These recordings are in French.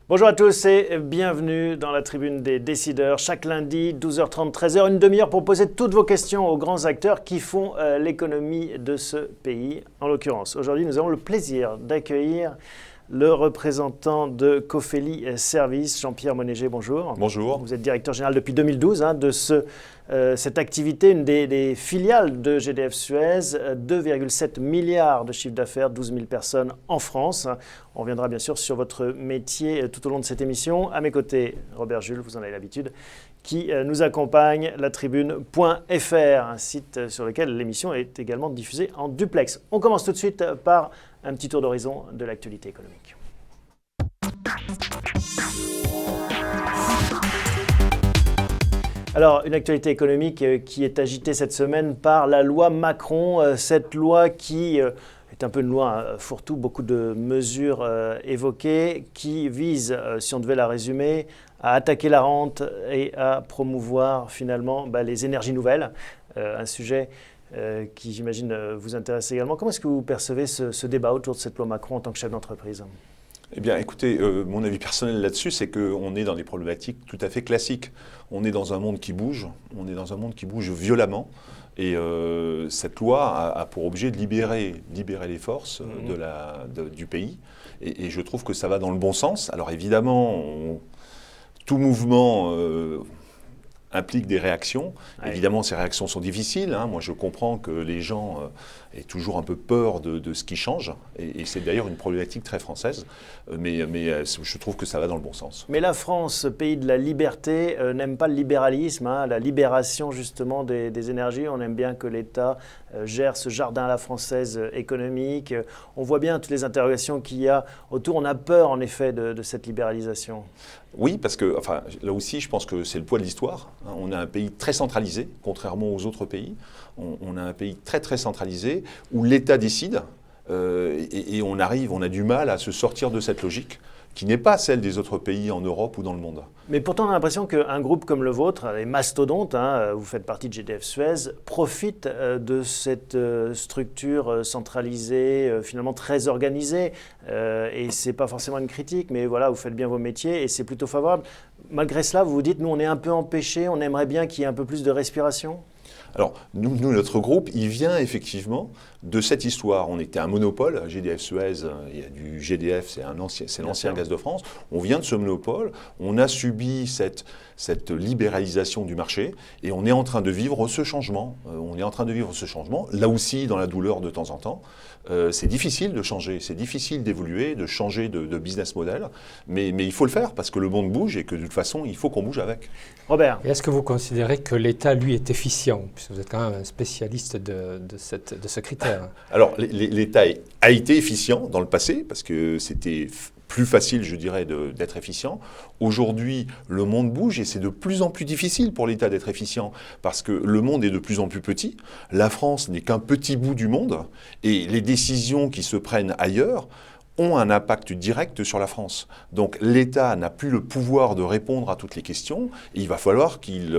Bonjour à tous et bienvenue dans la tribune des décideurs. Chaque lundi, 12h30, 13h, une demi-heure pour poser toutes vos questions aux grands acteurs qui font l'économie de ce pays. En l'occurrence, aujourd'hui, nous avons le plaisir d'accueillir le représentant de Cofeli Services, Jean-Pierre Monéger, bonjour. Bonjour. Vous êtes directeur général depuis 2012 de cette activité, une des filiales de GDF Suez, 2,7 milliards de chiffre d'affaires, 12 000 personnes en France. On reviendra bien sûr sur votre métier tout au long de cette émission. À mes côtés, Robert Jules, vous en avez l'habitude, qui nous accompagne, latribune.fr, un site sur lequel l'émission est également diffusée en duplex. On commence tout de suite par un petit tour d'horizon de l'actualité économique. Alors, une actualité économique qui est agitée cette semaine par la loi Macron, cette loi qui est un peu une loi fourre-tout, beaucoup de mesures évoquées, qui vise, si on devait la résumer, à attaquer la rente et à promouvoir finalement les énergies nouvelles, un sujet qui, j'imagine, vous intéresse également. Comment est-ce que vous percevez ce débat autour de cette loi Macron en tant que chef d'entreprise ? Eh bien, écoutez, mon avis personnel là-dessus, c'est qu'on est dans des problématiques tout à fait classiques. On est dans un monde qui bouge, violemment, et cette loi a pour objet de libérer les forces du pays, et je trouve que ça va dans le bon sens. Alors évidemment, tout mouvement implique des réactions. Ouais. Évidemment, ces réactions sont difficiles. Moi, je comprends que les gens aient toujours un peu peur de ce qui change. Et c'est d'ailleurs une problématique très française. Mais je trouve que ça va dans le bon sens. Mais la France, pays de la liberté, n'aime pas le libéralisme, la libération justement des énergies. On aime bien que l'État gère ce jardin à la française économique. On voit bien toutes les interrogations qu'il y a autour. On a peur, en effet, de cette libéralisation. Oui, parce que là aussi, je pense que c'est le poids de l'histoire. On a un pays très centralisé, contrairement aux autres pays. On a un pays très très centralisé où l'État décide et on a du mal à se sortir de cette logique qui n'est pas celle des autres pays en Europe ou dans le monde. Mais pourtant, on a l'impression qu'un groupe comme le vôtre, les mastodontes, vous faites partie de GDF Suez, profite de cette structure centralisée, finalement très organisée. Et ce n'est pas forcément une critique, mais voilà, vous faites bien vos métiers et c'est plutôt favorable. Malgré cela, vous vous dites, nous, on est un peu empêchés, on aimerait bien qu'il y ait un peu plus de respiration ? Alors, nous, notre groupe, il vient effectivement de cette histoire. On était un monopole, GDF Suez, il y a du GDF, c'est l'ancien Gaz de France. On vient de ce monopole, on a subi cette libéralisation du marché et on est en train de vivre ce changement. Là aussi, dans la douleur de temps en temps. C'est difficile de changer, c'est difficile d'évoluer, de changer de business model, mais il faut le faire parce que le monde bouge et que de toute façon, il faut qu'on bouge avec. Robert. Et est-ce que vous considérez que l'État, lui, est efficient, puisque vous êtes quand même un spécialiste de ce critère? Alors, l'État a été efficient dans le passé parce que c'était plus facile, je dirais, d'être efficient. Aujourd'hui, le monde bouge et c'est de plus en plus difficile pour l'État d'être efficient parce que le monde est de plus en plus petit. La France n'est qu'un petit bout du monde et les décisions qui se prennent ailleurs ont un impact direct sur la France. Donc l'État n'a plus le pouvoir de répondre à toutes les questions et il va falloir qu'il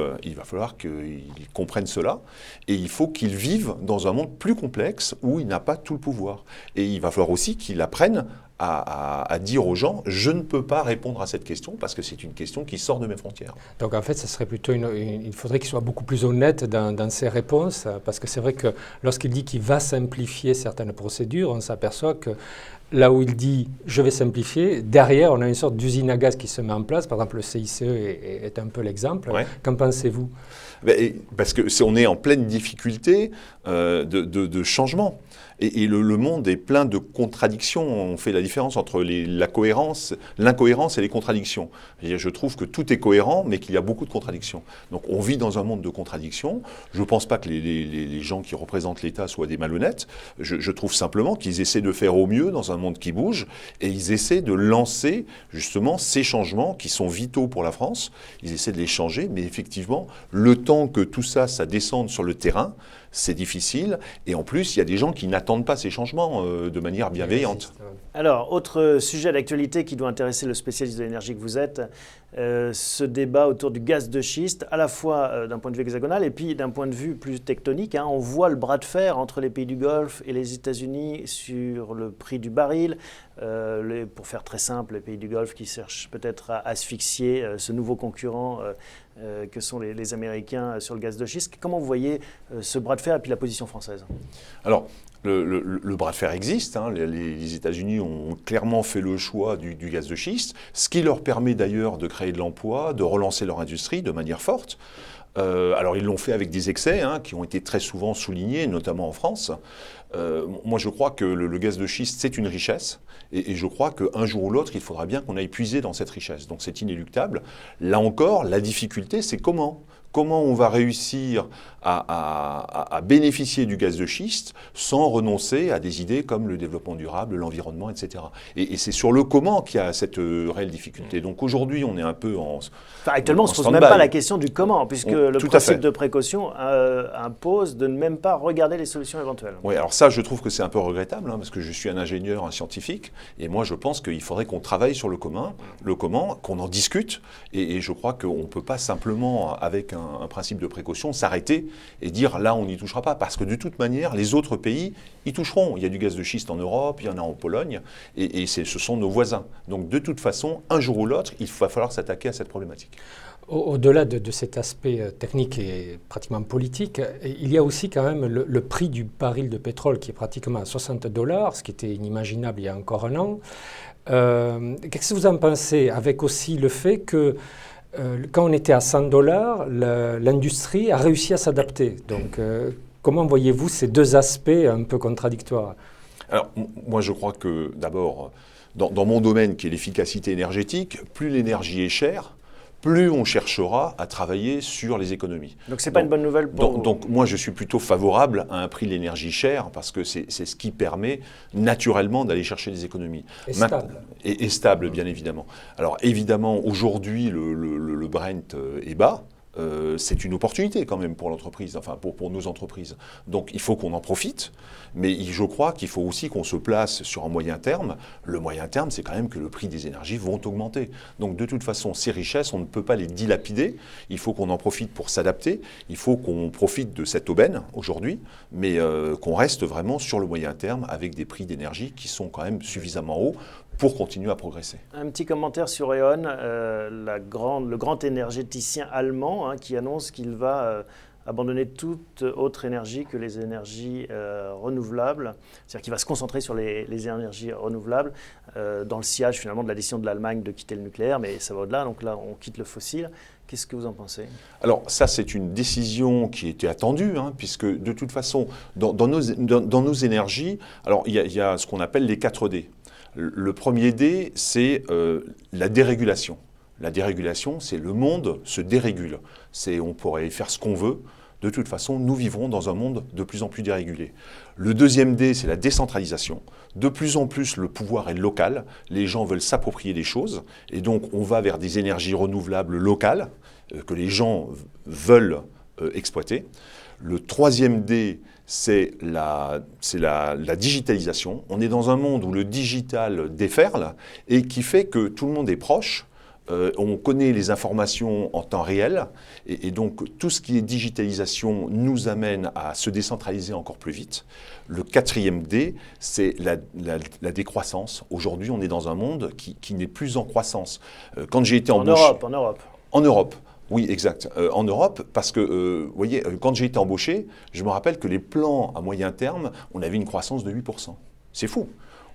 comprenne cela et il faut qu'il vive dans un monde plus complexe où il n'a pas tout le pouvoir. Et il va falloir aussi qu'il apprenne à dire aux gens « je ne peux pas répondre à cette question parce que c'est une question qui sort de mes frontières ». Donc en fait, ça serait plutôt il faudrait qu'il soit beaucoup plus honnête dans ses réponses parce que c'est vrai que lorsqu'il dit qu'il va simplifier certaines procédures, on s'aperçoit que là où il dit « je vais simplifier », derrière, on a une sorte d'usine à gaz qui se met en place. Par exemple, le CICE est un peu l'exemple. Ouais. Qu'en pensez-vous ? Parce qu'on est en pleine difficulté de changement. Et le monde est plein de contradictions. On fait la différence entre l'incohérence et les contradictions. Je trouve que tout est cohérent, mais qu'il y a beaucoup de contradictions. Donc on vit dans un monde de contradictions. Je ne pense pas que les gens qui représentent l'État soient des malhonnêtes. Je trouve simplement qu'ils essaient de faire au mieux dans un monde qui bouge et ils essaient de lancer justement ces changements qui sont vitaux pour la France. Ils essaient de les changer, mais effectivement, le temps que tout ça descende sur le terrain, c'est difficile. Et en plus, il y a des gens qui n'attendent pas ces changements de manière bienveillante. Alors, autre sujet d'actualité qui doit intéresser le spécialiste de l'énergie que vous êtes, ce débat autour du gaz de schiste, à la fois d'un point de vue hexagonal et puis d'un point de vue plus tectonique. On voit le bras de fer entre les pays du Golfe et les États-Unis sur le prix du baril. Pour faire très simple, les pays du Golfe qui cherchent peut-être à asphyxier ce nouveau concurrent que sont les Américains sur le gaz de schiste. Comment vous voyez ce bras de fer et puis la position française? Alors, le bras de fer existe. Les États-Unis ont clairement fait le choix du gaz de schiste, ce qui leur permet d'ailleurs de créer de l'emploi, de relancer leur industrie de manière forte. Alors ils l'ont fait avec des excès qui ont été très souvent soulignés, notamment en France. Moi je crois que le gaz de schiste c'est une richesse et je crois qu'un jour ou l'autre il faudra bien qu'on aille puiser dans cette richesse. Donc c'est inéluctable. Là encore, la difficulté c'est comment on va réussir à bénéficier du gaz de schiste sans renoncer à des idées comme le développement durable, l'environnement, etc. Et c'est sur le comment qu'il y a cette réelle difficulté. Donc aujourd'hui, on est un peu actuellement, on ne se pose même pas la question du comment, puisque le principe de précaution impose de ne même pas regarder les solutions éventuelles. Oui, alors ça, je trouve que c'est un peu regrettable, parce que je suis un ingénieur, un scientifique, et moi, je pense qu'il faudrait qu'on travaille sur le comment, qu'on en discute, et je crois qu'on ne peut pas simplement, avec un principe de précaution, s'arrêter et dire là on n'y touchera pas, parce que de toute manière les autres pays y toucheront. Il y a du gaz de schiste en Europe, il y en a en Pologne, et ce sont nos voisins. Donc de toute façon, un jour ou l'autre, il va falloir s'attaquer à cette problématique. Au-delà de cet aspect technique et pratiquement politique, il y a aussi quand même le prix du baril de pétrole qui est pratiquement à $60, ce qui était inimaginable il y a encore un an. Qu'est-ce que vous en pensez, avec aussi le fait que quand on était à $100, l'industrie a réussi à s'adapter. Donc, comment voyez-vous ces deux aspects un peu contradictoires? Alors, moi, je crois que, d'abord, dans mon domaine, qui est l'efficacité énergétique, plus l'énergie est chère, plus on cherchera à travailler sur les économies. Donc, ce n'est pas une bonne nouvelle pour vous. Donc, moi, je suis plutôt favorable à un prix de l'énergie cher, parce que c'est ce qui permet naturellement d'aller chercher des économies. Et stable. Et stable, bien évidemment. Alors, évidemment, aujourd'hui, le Brent est bas. C'est une opportunité quand même pour l'entreprise, enfin pour nos entreprises. Donc il faut qu'on en profite, mais je crois qu'il faut aussi qu'on se place sur un moyen terme. Le moyen terme, c'est quand même que le prix des énergies vont augmenter. Donc de toute façon, ces richesses, on ne peut pas les dilapider. Il faut qu'on en profite pour s'adapter. Il faut qu'on profite de cette aubaine aujourd'hui, mais qu'on reste vraiment sur le moyen terme avec des prix d'énergie qui sont quand même suffisamment hauts pour continuer à progresser. Un petit commentaire sur E.ON, le grand énergéticien allemand qui annonce qu'il va abandonner toute autre énergie que les énergies renouvelables, c'est-à-dire qu'il va se concentrer sur les énergies renouvelables dans le sillage finalement de la décision de l'Allemagne de quitter le nucléaire, mais ça va au-delà, donc là on quitte le fossile. Qu'est-ce que vous en pensez? Alors ça, c'est une décision qui était attendue, puisque de toute façon, dans nos énergies, alors il y a ce qu'on appelle les 4D. Le premier D, c'est la dérégulation. La dérégulation, c'est le monde se dérégule. On pourrait faire ce qu'on veut. De toute façon, nous vivrons dans un monde de plus en plus dérégulé. Le deuxième D, c'est la décentralisation. De plus en plus, le pouvoir est local. Les gens veulent s'approprier des choses. Et donc, on va vers des énergies renouvelables locales que les gens veulent exploiter. Le troisième D, c'est la digitalisation. On est dans un monde où le digital déferle et qui fait que tout le monde est proche. On connaît les informations en temps réel et donc tout ce qui est digitalisation nous amène à se décentraliser encore plus vite. Le quatrième D, c'est la décroissance. Aujourd'hui, on est dans un monde qui n'est plus en croissance. Quand j'ai été embauché... En Europe. Oui, exact. En Europe, parce que, vous voyez, quand j'ai été embauché, je me rappelle que les plans à moyen terme, on avait une croissance de 8%. C'est fou.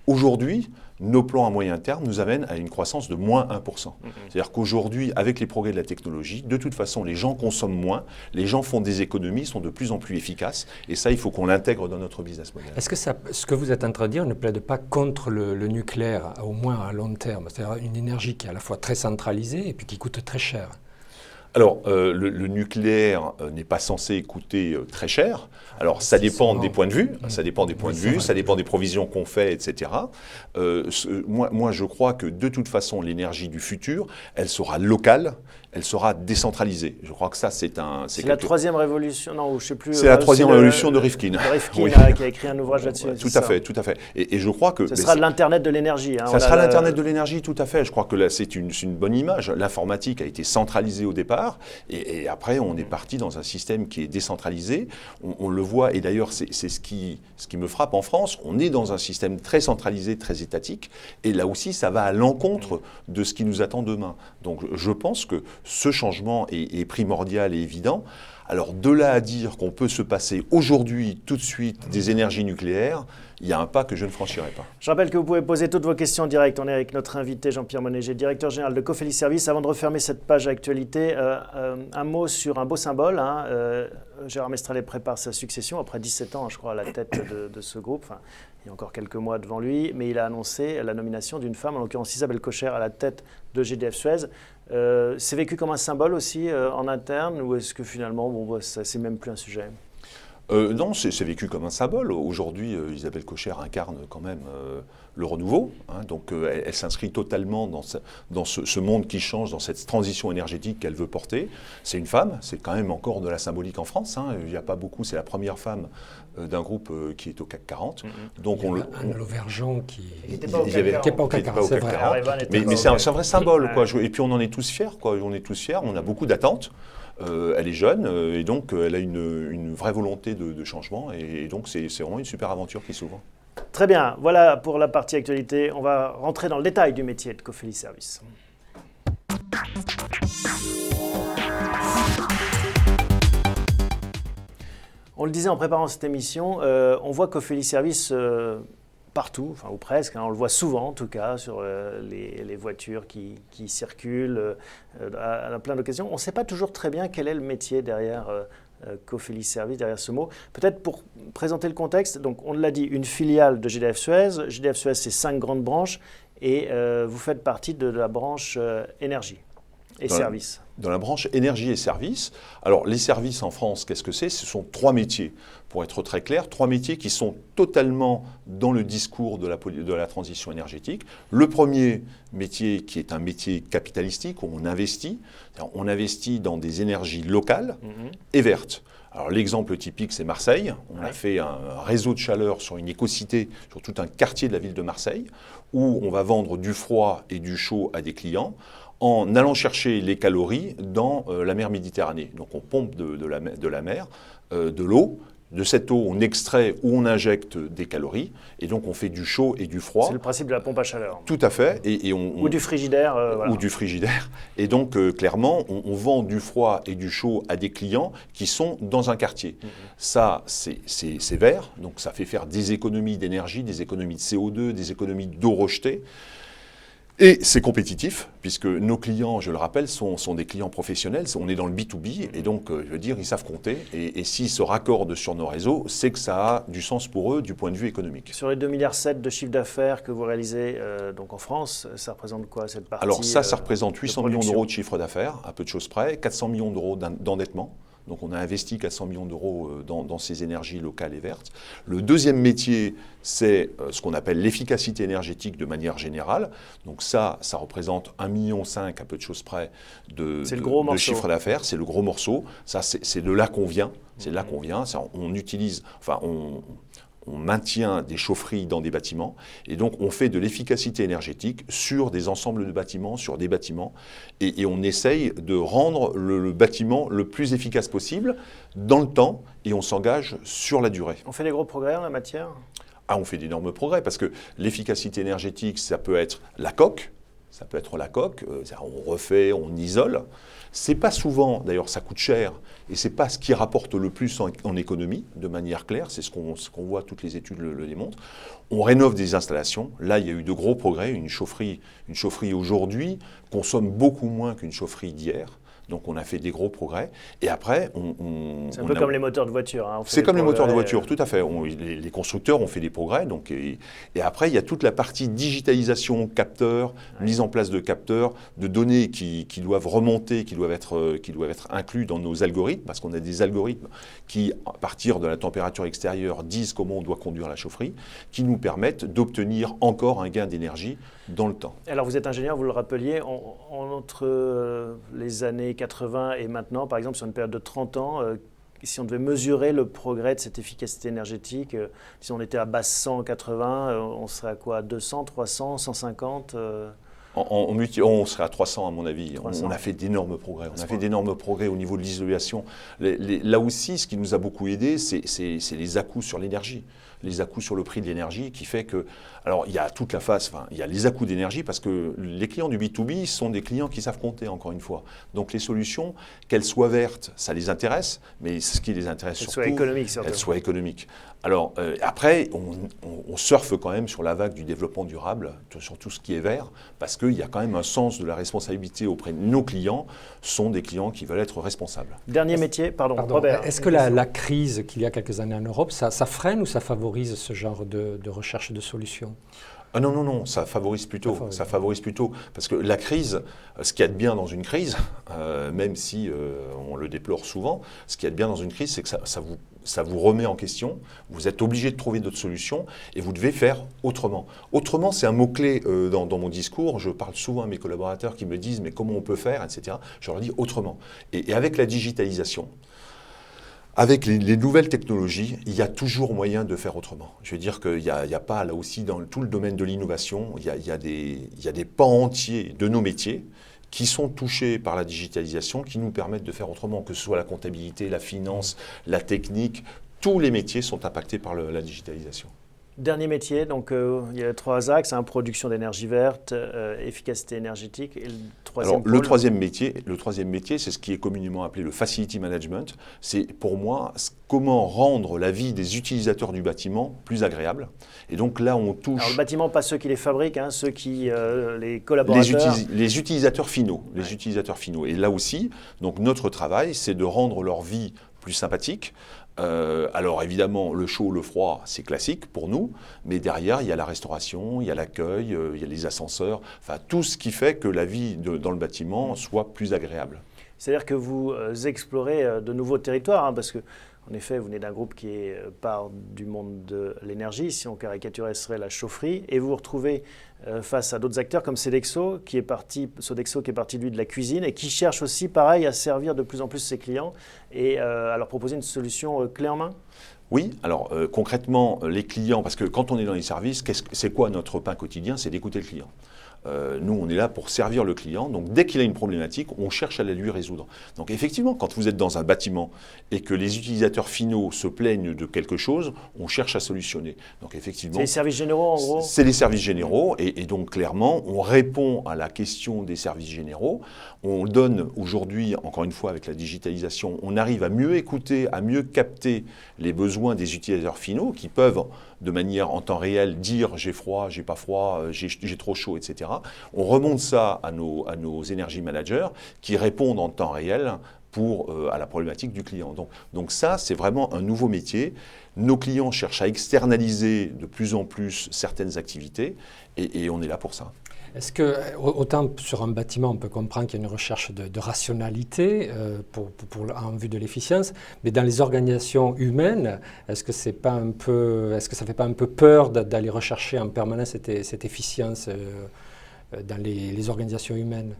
Aujourd'hui, nos plans à moyen terme nous amènent à une croissance de moins 1%. C'est-à-dire qu'aujourd'hui, avec les progrès de la technologie, de toute façon, les gens consomment moins, les gens font des économies, sont de plus en plus efficaces, et ça, il faut qu'on l'intègre dans notre business model. Est-ce que ce que vous êtes en train de dire ne plaide pas contre le nucléaire, au moins à long terme? C'est-à-dire une énergie qui est à la fois très centralisée et puis qui coûte très cher? Alors, le nucléaire n'est pas censé coûter très cher. Alors, ça dépend des points de vue, ça dépend des points de vue, ça dépend des provisions qu'on fait, etc. Moi, je crois que de toute façon, l'énergie du futur, elle sera locale, elle sera décentralisée. Je crois que ça, c'est la troisième révolution, non, je sais plus. C'est la troisième révolution de Rifkin. De Rifkin, oui. Qui a écrit un ouvrage là-dessus. Tout à fait, tout à fait. Et je crois que... Ce sera l'Internet de l'énergie. Ça sera l'Internet de l'énergie, tout à fait. Je crois que là, c'est une bonne image. L'informatique a été centralisée au départ, et après, on est parti dans un système qui est décentralisé. On le voit, et d'ailleurs, c'est ce qui me frappe en France. On est dans un système très centralisé, très étatique, et là aussi, ça va à l'encontre de ce qui nous attend demain. Donc, je pense que ce changement est primordial et évident. Alors, de là à dire qu'on peut se passer aujourd'hui, tout de suite, des énergies nucléaires, il y a un pas que je ne franchirai pas. Je rappelle que vous pouvez poser toutes vos questions en direct. On est avec notre invité Jean-Pierre Monéger, directeur général de Cofeli Services. Avant de refermer cette page actualité, un mot sur un beau symbole. Gérard Mestrallet prépare sa succession après 17 ans, je crois, à la tête de ce groupe. Enfin, il y a encore quelques mois devant lui, mais il a annoncé la nomination d'une femme, en l'occurrence Isabelle Kocher, à la tête de GDF Suez. C'est vécu comme un symbole aussi en interne, ou est-ce que finalement, c'est même plus un sujet ? Non, c'est vécu comme un symbole. Aujourd'hui, Isabelle Kocher incarne quand même le renouveau. Donc, elle s'inscrit totalement dans ce monde qui change, dans cette transition énergétique qu'elle veut porter. C'est une femme, c'est quand même encore de la symbolique en France. Il n'y a pas beaucoup, c'est la première femme d'un groupe qui est au CAC 40. Donc, Anne Lauvergeon qui n'était pas au CAC 40, c'est vrai. Mais c'est un vrai symbole, quoi. Et puis, on en est tous fiers, quoi. On est tous fiers, on a beaucoup d'attentes. Elle est jeune et donc elle a une vraie volonté de changement et donc c'est vraiment une super aventure qui s'ouvre. Très bien, voilà pour la partie actualité. On va rentrer dans le détail du métier de Cofeli Services. On le disait en préparant cette émission, on voit Cofeli Services partout, enfin, ou presque, on le voit souvent en tout cas sur les voitures qui circulent à plein d'occasions. On ne sait pas toujours très bien quel est le métier derrière Cofeli Services, derrière ce mot. Peut-être pour présenter le contexte, donc on l'a dit, une filiale de GDF Suez. GDF Suez, c'est 5 grandes branches et vous faites partie de la branche énergie et services. Dans la branche énergie et services. Alors, les services en France, qu'est-ce que c'est ? Ce sont 3 métiers, pour être très clair, 3 métiers qui sont totalement dans le discours de la transition énergétique. Le premier métier, qui est un métier capitalistique, où on investit dans des énergies locales et vertes. Alors, l'exemple typique, c'est Marseille. On a fait un réseau de chaleur sur une écocité, sur tout un quartier de la ville de Marseille, où on va vendre du froid et du chaud à des clients, en allant chercher les calories dans la mer Méditerranée. Donc on pompe de la mer de l'eau. De cette eau, on extrait ou on injecte des calories. Et donc on fait du chaud et du froid. C'est le principe de la pompe à chaleur. Tout à fait. Ou du frigidaire. Voilà. Ou du frigidaire. Et donc clairement, on vend du froid et du chaud à des clients qui sont dans un quartier. Ça, c'est vert. Donc ça fait faire des économies d'énergie, des économies de CO2, des économies d'eau rejetée. Et c'est compétitif, puisque nos clients, je le rappelle, sont des clients professionnels. On est dans le B2B, et donc, je veux dire, ils savent compter. Et s'ils se raccordent sur nos réseaux, c'est que ça a du sens pour eux du point de vue économique. Sur les 2,7 milliards de chiffre d'affaires que vous réalisez donc en France, ça représente quoi cette partie ? Alors ça représente 800 millions d'euros de chiffre d'affaires, à peu de choses près, 400 millions d'euros d'endettement. Donc on a investi 400 millions d'euros dans ces énergies locales et vertes. Le deuxième métier, c'est ce qu'on appelle l'efficacité énergétique de manière générale. Donc ça représente 1,5 million à peu de choses près de chiffre d'affaires. C'est le gros morceau. Ça, c'est de là qu'on vient. C'est de là qu'on vient. Ça, on maintient des chaufferies dans des bâtiments et donc on fait de l'efficacité énergétique sur des ensembles de bâtiments, sur des bâtiments et on essaye de rendre le bâtiment le plus efficace possible dans le temps et on s'engage sur la durée. On fait des gros progrès en la matière ? On fait d'énormes progrès parce que l'efficacité énergétique, ça peut être la coque. On refait, on isole. C'est pas souvent, d'ailleurs ça coûte cher, et c'est pas ce qui rapporte le plus en économie, de manière claire, c'est ce qu'on voit, toutes les études le démontrent. On rénove des installations, là il y a eu de gros progrès, une chaufferie aujourd'hui consomme beaucoup moins qu'une chaufferie d'hier. Donc on a fait des gros progrès. Et après, c'est un peu comme les moteurs de voiture. Hein. C'est comme les moteurs de voiture, tout à fait. Les constructeurs ont fait des progrès. Donc, et après, il y a toute la partie digitalisation, capteurs, mise en place de capteurs, de données qui doivent remonter, qui doivent être inclus dans nos algorithmes, parce qu'on a des algorithmes qui, à partir de la température extérieure, disent comment on doit conduire la chaufferie, qui nous permettent d'obtenir encore un gain d'énergie dans le temps. Alors vous êtes ingénieur, vous le rappeliez, entre les années 80 et maintenant, par exemple sur une période de 30 ans, si on devait mesurer le progrès de cette efficacité énergétique, si on était à base 100 en 80, on serait à quoi, 200, 300, 150 on serait à 300 à mon avis. 300. On a fait d'énormes progrès. On a fait d'énormes progrès au niveau de l'isolation. Là aussi, ce qui nous a beaucoup aidé, c'est les à-coups sur l'énergie. Les à-coups sur le prix de l'énergie qui fait que... Alors, il y a toute la phase, il y a les à-coups d'énergie parce que les clients du B2B sont des clients qui savent compter, encore une fois. Donc, les solutions, qu'elles soient vertes, ça les intéresse, mais ce qui les intéresse surtout... Qu'elles soient économiques. Alors, après, on surfe quand même sur la vague du développement durable, sur tout ce qui est vert, parce qu'il y a quand même un sens de la responsabilité auprès de nos clients, sont des clients qui veulent être responsables. Dernier métier, pardon Robert. Est-ce que la crise qu'il y a quelques années en Europe, ça freine ou ça favorise ce genre de recherche de solutions ? Ah non, ça favorise plutôt. Ça favorise plutôt. Parce que la crise, ce qu'il y a de bien dans une crise, même si on le déplore souvent, ce qu'il y a de bien dans une crise, c'est que ça vous remet en question, vous êtes obligé de trouver d'autres solutions et vous devez faire autrement. Autrement, c'est un mot-clé dans mon discours. Je parle souvent à mes collaborateurs qui me disent « mais comment on peut faire ?» etc. Je leur dis autrement. Et avec la digitalisation, avec les nouvelles technologies, il y a toujours moyen de faire autrement. Je veux dire qu'il n'y a pas, là aussi, dans tout le domaine de l'innovation, il y a des pans entiers de nos métiers qui sont touchés par la digitalisation, qui nous permettent de faire autrement, que ce soit la comptabilité, la finance, la technique, tous les métiers sont impactés par la digitalisation. Dernier métier, donc il y a 3 axes, production d'énergie verte, efficacité énergétique et le troisième métier, c'est ce qui est communément appelé le facility management. C'est pour moi comment rendre la vie des utilisateurs du bâtiment plus agréable. Et donc là, on touche... Alors le bâtiment, pas ceux qui les fabriquent, ceux qui, les collaborateurs... Les utilisateurs finaux. Les utilisateurs finaux. Et là aussi, donc notre travail, c'est de rendre leur vie plus sympathique. Alors évidemment, le chaud, le froid, c'est classique pour nous, mais derrière, il y a la restauration, il y a l'accueil, il y a les ascenseurs, enfin tout ce qui fait que la vie dans le bâtiment soit plus agréable. C'est-à-dire que vous explorez de nouveaux territoires, parce que en effet, vous venez d'un groupe qui est part du monde de l'énergie, si on caricaturait, ce serait la chaufferie, et vous vous retrouvez face à d'autres acteurs comme Sodexo qui est parti lui de la cuisine et qui cherche aussi pareil à servir de plus en plus ses clients et à leur proposer une solution clé en main. Oui, alors concrètement, les clients, parce que quand on est dans les services, c'est quoi notre pain quotidien? C'est d'écouter le client. Nous, on est là pour servir le client. Donc, dès qu'il a une problématique, on cherche à la lui résoudre. Donc, effectivement, quand vous êtes dans un bâtiment et que les utilisateurs finaux se plaignent de quelque chose, on cherche à solutionner. Donc, effectivement... C'est les services généraux, en gros? C'est les services généraux. Et donc, clairement, on répond à la question des services généraux. On donne aujourd'hui, encore une fois, avec la digitalisation, on arrive à mieux écouter, à mieux capter les besoins des utilisateurs finaux qui peuvent, de manière en temps réel, dire « j'ai froid, j'ai pas froid, j'ai trop chaud », etc. On remonte ça à nos energy managers qui répondent en temps réel à la problématique du client. Donc ça, c'est vraiment un nouveau métier. Nos clients cherchent à externaliser de plus en plus certaines activités et on est là pour ça. Est-ce que, autant sur un bâtiment, on peut comprendre qu'il y a une recherche de rationalité en vue de l'efficience, mais dans les organisations humaines, est-ce que ça fait pas un peu peur d'aller rechercher en permanence cette efficience dans les organisations humaines?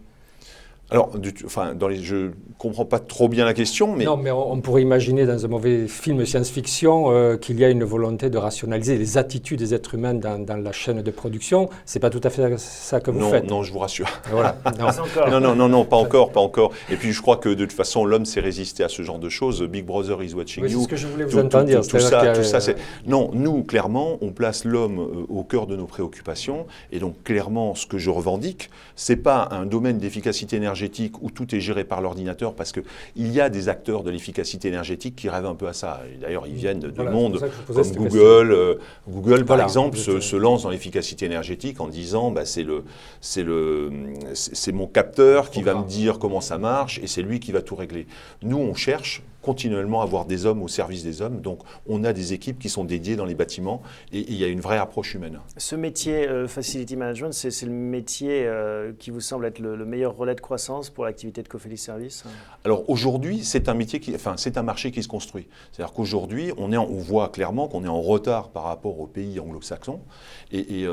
Alors, je ne comprends pas trop bien la question, mais... Non, mais on pourrait imaginer dans un mauvais film science-fiction qu'il y a une volonté de rationaliser les attitudes des êtres humains dans la chaîne de production. Ce n'est pas tout à fait ça que vous faites. Non, je vous rassure. Voilà. Non, pas encore. Et puis, je crois que de toute façon, l'homme s'est résisté à ce genre de choses. Big Brother is watching you. C'est ce que je voulais vous entendre dire. Tout ça, c'est... Non, nous, clairement, on place l'homme au cœur de nos préoccupations. Et donc, clairement, ce que je revendique, ce n'est pas un domaine d'efficacité énergétique énergétique où tout est géré par l'ordinateur, parce qu'il y a des acteurs de l'efficacité énergétique qui rêvent un peu à ça. Et d'ailleurs, ils viennent de mondes comme Google. Google, par exemple, se lance dans l'efficacité énergétique en disant c'est mon capteur qui va me dire comment ça marche et c'est lui qui va tout régler. Nous, on cherche continuellement à avoir des hommes au service des hommes. Donc, on a des équipes qui sont dédiées dans les bâtiments et il y a une vraie approche humaine. Ce métier Facility Management, c'est le métier qui vous semble être le meilleur relais de croissance pour l'activité de Cofeli Services? Alors, aujourd'hui, c'est un métier c'est un marché qui se construit. C'est-à-dire qu'aujourd'hui, on voit clairement qu'on est en retard par rapport aux pays anglo-saxons et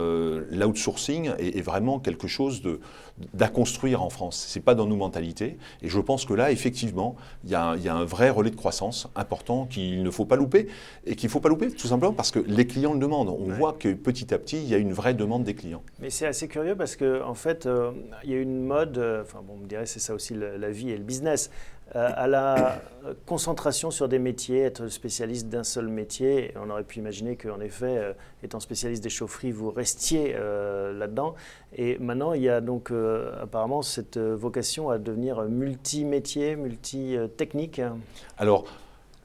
l'outsourcing est vraiment quelque chose d'à construire en France. Ce n'est pas dans nos mentalités. Et je pense que là, effectivement, il y a un vrai relais de croissance important qu'il ne faut pas louper. Et qu'il ne faut pas louper tout simplement parce que les clients le demandent. On voit que petit à petit, il y a une vraie demande des clients. Mais c'est assez curieux parce qu'en fait, il y a une mode, on me dirait c'est ça aussi la vie et le business, à la concentration sur des métiers, être spécialiste d'un seul métier. Et on aurait pu imaginer qu'en effet, étant spécialiste des chaufferies, vous restiez là-dedans. Et maintenant, il y a donc apparemment cette vocation à devenir multi-métier, multi-technique. Alors,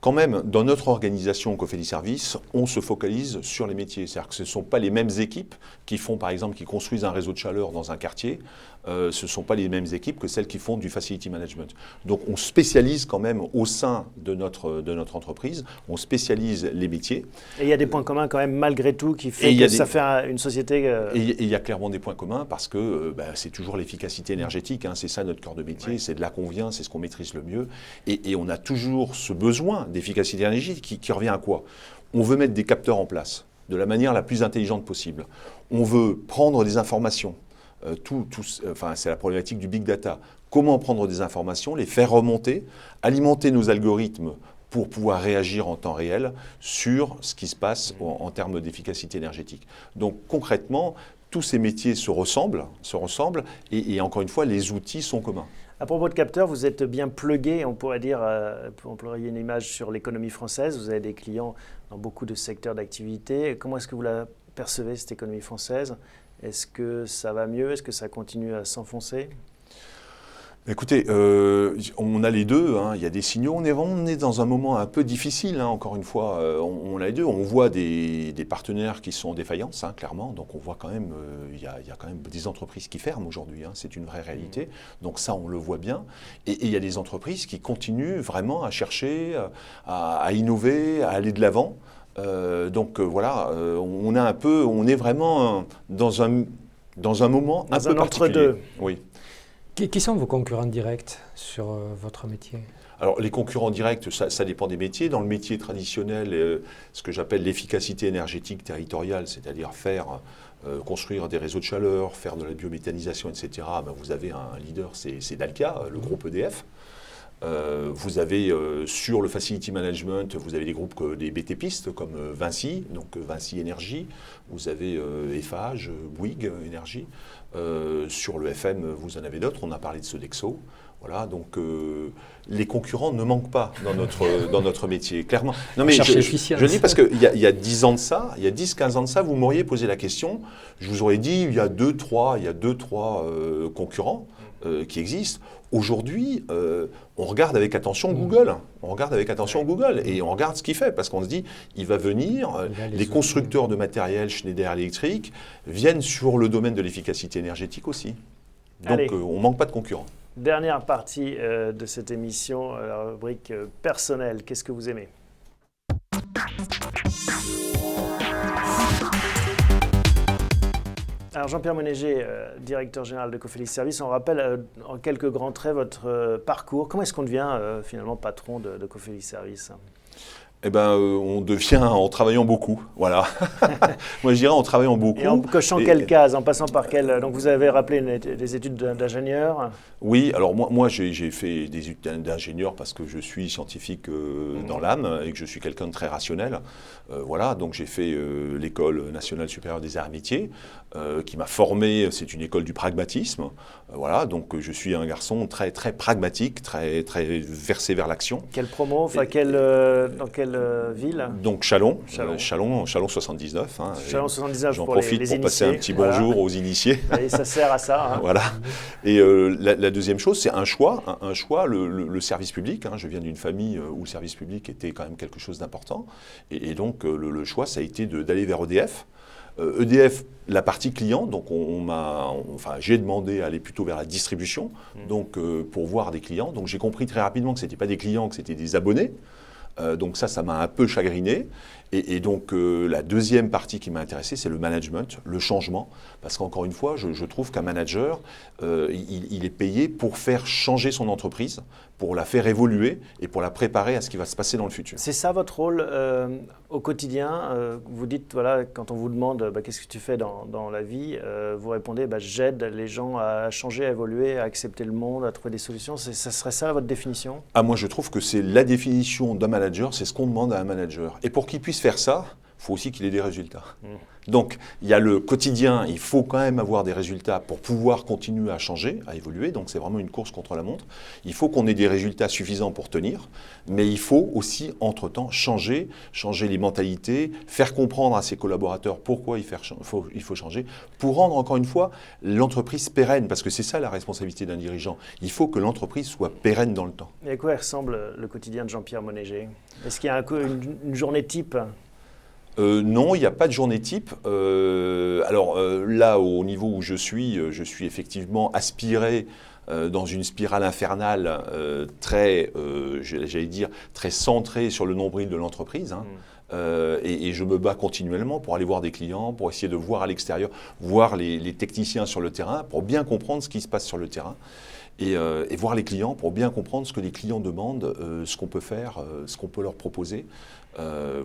quand même, dans notre organisation Cofeli Services, on se focalise sur les métiers. C'est-à-dire que ce ne sont pas les mêmes équipes qui font, par exemple, qui construisent un réseau de chaleur dans un quartier. Ce ne sont pas les mêmes équipes que celles qui font du facility management. Donc, on spécialise quand même au sein de notre entreprise, on spécialise les métiers. Et il y a des points communs quand même, malgré tout, qui fait que ça fait une société... Et il y a clairement des points communs parce que c'est toujours l'efficacité énergétique, hein, c'est ça notre cœur de métier, c'est de là qu'on vient, c'est ce qu'on maîtrise le mieux. Et on a toujours ce besoin d'efficacité énergétique qui revient à quoi? On veut mettre des capteurs en place de la manière la plus intelligente possible. On veut prendre des informations. C'est la problématique du big data. Comment prendre des informations, les faire remonter, alimenter nos algorithmes pour pouvoir réagir en temps réel sur ce qui se passe en termes d'efficacité énergétique. Donc concrètement, tous ces métiers se ressemblent et encore une fois, les outils sont communs. À propos de capteurs, vous êtes bien plugué, on pourrait dire, pour employer une image sur l'économie française. Vous avez des clients dans beaucoup de secteurs d'activité. Comment est-ce que vous la percevez, cette économie française? Est-ce que ça va mieux? Est-ce que ça continue à s'enfoncer? Écoutez, on a les deux, hein. Il y a des signaux. On est dans un moment un peu difficile, hein, encore une fois. On a les deux. On voit des partenaires qui sont en défaillance, hein, clairement. Donc on voit quand même, il y a quand même des entreprises qui ferment aujourd'hui. Hein. C'est une vraie réalité. Donc ça, on le voit bien. Et il y a des entreprises qui continuent vraiment à chercher, à innover, à aller de l'avant. Voilà, on est vraiment dans un moment un peu particulier. Entre-deux. Oui. Qui sont vos concurrents directs sur votre métier? Alors, les concurrents directs, ça dépend des métiers. Dans le métier traditionnel, ce que j'appelle l'efficacité énergétique territoriale, c'est-à-dire construire des réseaux de chaleur, faire de la biométhanisation, etc., vous avez un leader, c'est Dalkia, le groupe EDF. Vous avez sur le facility management, vous avez des groupes, des BTPistes comme Vinci, donc Vinci Énergie, vous avez Eiffage, Bouygues Énergie. Sur le FM, vous en avez d'autres, on a parlé de Sodexo. Voilà, donc les concurrents ne manquent pas dans notre métier, clairement. Non, mais je dis parce qu'il y a 10 ans de ça, il y a 10-15 ans de ça, vous m'auriez posé la question, je vous aurais dit il y a 2-3 concurrents qui existent. Aujourd'hui, on regarde avec attention Google. On regarde avec attention Google et on regarde ce qu'il fait parce qu'on se dit, il va venir, les constructeurs de matériel Schneider Electric viennent sur le domaine de l'efficacité énergétique aussi. Donc on ne manque pas de concurrents. Dernière partie de cette émission, la rubrique personnelle. Qu'est-ce que vous aimez? Alors Jean-Pierre Monéger, directeur général de Cofeli Services, on rappelle en quelques grands traits votre parcours. Comment est-ce qu'on devient finalement patron de Cofeli Services? On devient en travaillant beaucoup, voilà. Moi, je dirais en travaillant beaucoup. Et en cochant quelle case, en passant par quelle... Donc, vous avez rappelé des études d'ingénieur? Oui, alors moi j'ai fait des études d'ingénieur parce que je suis scientifique dans l'âme et que je suis quelqu'un de très rationnel. Voilà, donc j'ai fait l'École nationale supérieure des arts et métiers qui m'a formé, c'est une école du pragmatisme. Voilà, donc je suis un garçon très, très pragmatique, très, très versé vers l'action. Quelle promo, dans quelle quelle ville? Donc Châlons 79. Hein, Châlons 79 j'en pour profite les pour passer initiés. un petit bonjour aux initiés. Et ça sert à ça. Hein. Voilà. Et la deuxième chose, c'est un choix, le service public. Hein. Je viens d'une famille où le service public était quand même quelque chose d'important. Et donc le choix, ça a été d'aller vers EDF. EDF, la partie client, donc j'ai demandé à aller plutôt vers la distribution, donc pour voir des clients. Donc j'ai compris très rapidement que ce n'était pas des clients, que c'était des abonnés. Donc ça m'a un peu chagriné. Et donc la deuxième partie qui m'a intéressé, c'est le management, le changement. Parce qu'encore une fois, je trouve qu'un manager, il est payé pour faire changer son entreprise, pour la faire évoluer et pour la préparer à ce qui va se passer dans le futur. C'est ça votre rôle au quotidien. Vous dites, voilà, quand on vous demande qu'est-ce que tu fais dans la vie, vous répondez, j'aide les gens à changer, à évoluer, à accepter le monde, à trouver des solutions. Ça serait ça votre définition? Moi, je trouve que c'est la définition d'un manager, c'est ce qu'on demande à un manager. Et pour qu'il puisse faire ça, il faut aussi qu'il ait des résultats. Donc, il y a le quotidien, il faut quand même avoir des résultats pour pouvoir continuer à changer, à évoluer. Donc, c'est vraiment une course contre la montre. Il faut qu'on ait des résultats suffisants pour tenir, mais il faut aussi, entre-temps, changer les mentalités, faire comprendre à ses collaborateurs pourquoi il faut changer, pour rendre, encore une fois, l'entreprise pérenne, parce que c'est ça la responsabilité d'un dirigeant. Il faut que l'entreprise soit pérenne dans le temps. Et à quoi ressemble le quotidien de Jean-Pierre Monéger? Est-ce qu'il y a une journée type? Non, il n'y a pas de journée type. Là, au niveau où je suis effectivement aspiré dans une spirale infernale très centrée sur le nombril de l'entreprise. Hein. Et je me bats continuellement pour aller voir des clients, pour essayer de voir à l'extérieur, voir les techniciens sur le terrain, pour bien comprendre ce qui se passe sur le terrain. Et voir les clients pour bien comprendre ce que les clients demandent, ce qu'on peut faire, ce qu'on peut leur proposer.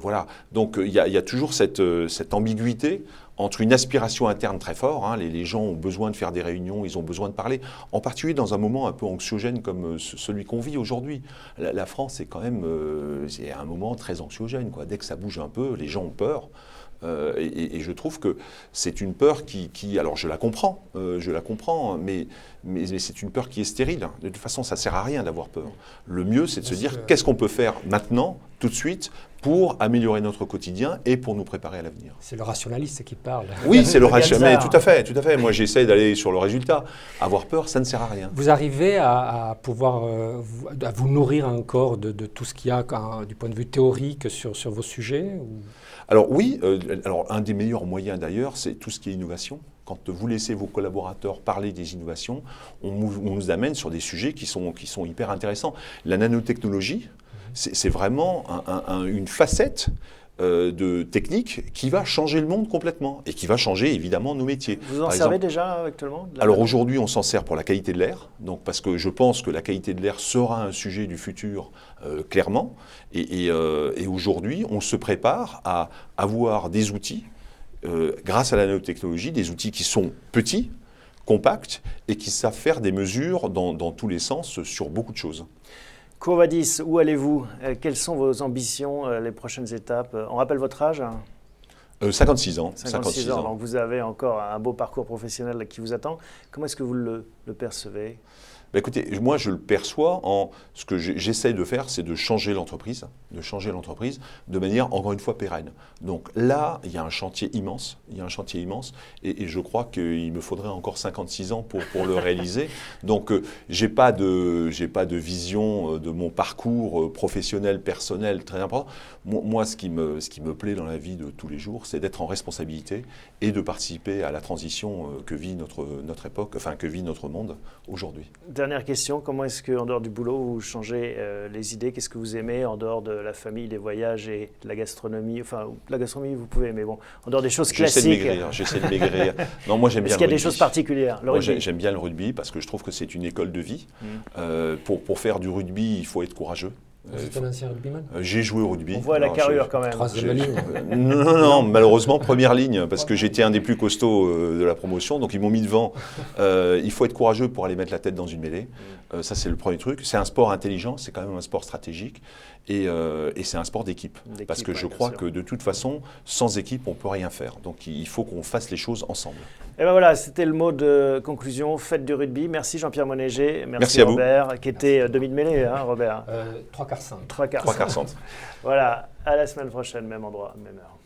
Voilà. Donc il y a toujours cette ambiguïté entre une aspiration interne très forte. Hein, les gens ont besoin de faire des réunions, ils ont besoin de parler, en particulier dans un moment un peu anxiogène comme celui qu'on vit aujourd'hui. La France est quand même c'est un moment très anxiogène, quoi. Dès que ça bouge un peu, les gens ont peur. Et je trouve que c'est une peur alors je la comprends, mais c'est une peur qui est stérile. De toute façon, ça ne sert à rien d'avoir peur. Le mieux, c'est de se dire qu'est-ce qu'on peut faire maintenant, tout de suite, pour améliorer notre quotidien et pour nous préparer à l'avenir. C'est le rationaliste qui parle. Oui, c'est le rationaliste, tout à fait. Moi, j'essaie d'aller sur le résultat. Avoir peur, ça ne sert à rien. Vous arrivez à pouvoir à vous nourrir encore de tout ce qu'il y a du point de vue théorique sur vos sujets Alors oui, un des meilleurs moyens d'ailleurs, c'est tout ce qui est innovation. Quand vous laissez vos collaborateurs parler des innovations, on nous amène sur des sujets qui sont hyper intéressants. La nanotechnologie, c'est vraiment une facette de technique qui va changer le monde complètement et qui va changer évidemment nos métiers. Vous en servez déjà actuellement? Alors aujourd'hui, on s'en sert pour la qualité de l'air, donc parce que je pense que la qualité de l'air sera un sujet du futur clairement. Et aujourd'hui, on se prépare à avoir des outils, grâce à la nanotechnologie, des outils qui sont petits, compacts et qui savent faire des mesures dans tous les sens sur beaucoup de choses. Quo vadis, où allez-vous? Quelles sont vos ambitions, les prochaines étapes? On rappelle votre âge? 56 ans. 56 ans, donc vous avez encore un beau parcours professionnel qui vous attend. Comment est-ce que vous le percevez? Écoutez, moi je le perçois ce que j'essaie de faire, c'est de changer l'entreprise de manière encore une fois pérenne. Donc là, il y a un chantier immense, et je crois qu'il me faudrait encore 56 ans pour le réaliser. Donc j'ai pas de vision de mon parcours professionnel, personnel très important. Moi, ce qui me plaît dans la vie de tous les jours, c'est d'être en responsabilité et de participer à la transition que vit notre époque, enfin que vit notre monde aujourd'hui. Dernière question, comment est-ce qu'en dehors du boulot, vous changez les idées? Qu'est-ce que vous aimez en dehors de la famille, des voyages et de la gastronomie? Enfin, la gastronomie, vous pouvez, mais bon, en dehors des choses classiques. J'essaie de maigrir. Non, moi j'aime bien le rugby. Est-ce qu'il y a des choses particulières? Moi, j'aime bien le rugby parce que je trouve que c'est une école de vie. Pour faire du rugby, il faut être courageux. Vous êtes un ancien rugbyman? J'ai joué au rugby. On voit la carrure quand même. Troisième ligne. Non, malheureusement, première ligne, parce que j'étais un des plus costauds de la promotion, donc ils m'ont mis devant. Il faut être courageux pour aller mettre la tête dans une mêlée. Ça, c'est le premier truc. C'est un sport intelligent, c'est quand même un sport stratégique, et c'est un sport d'équipe. Parce que je crois que de toute façon, sans équipe, on ne peut rien faire. Donc il faut qu'on fasse les choses ensemble. Et ben voilà, c'était le mot de conclusion. Faites du rugby. Merci Jean-Pierre Monéger. Merci à Robert, vous. qui était demi de mêlée, hein, Robert. 3/4. quarts centre. Trois quarts Trois quarts centre. centre. Voilà, à la semaine prochaine, même endroit, même heure.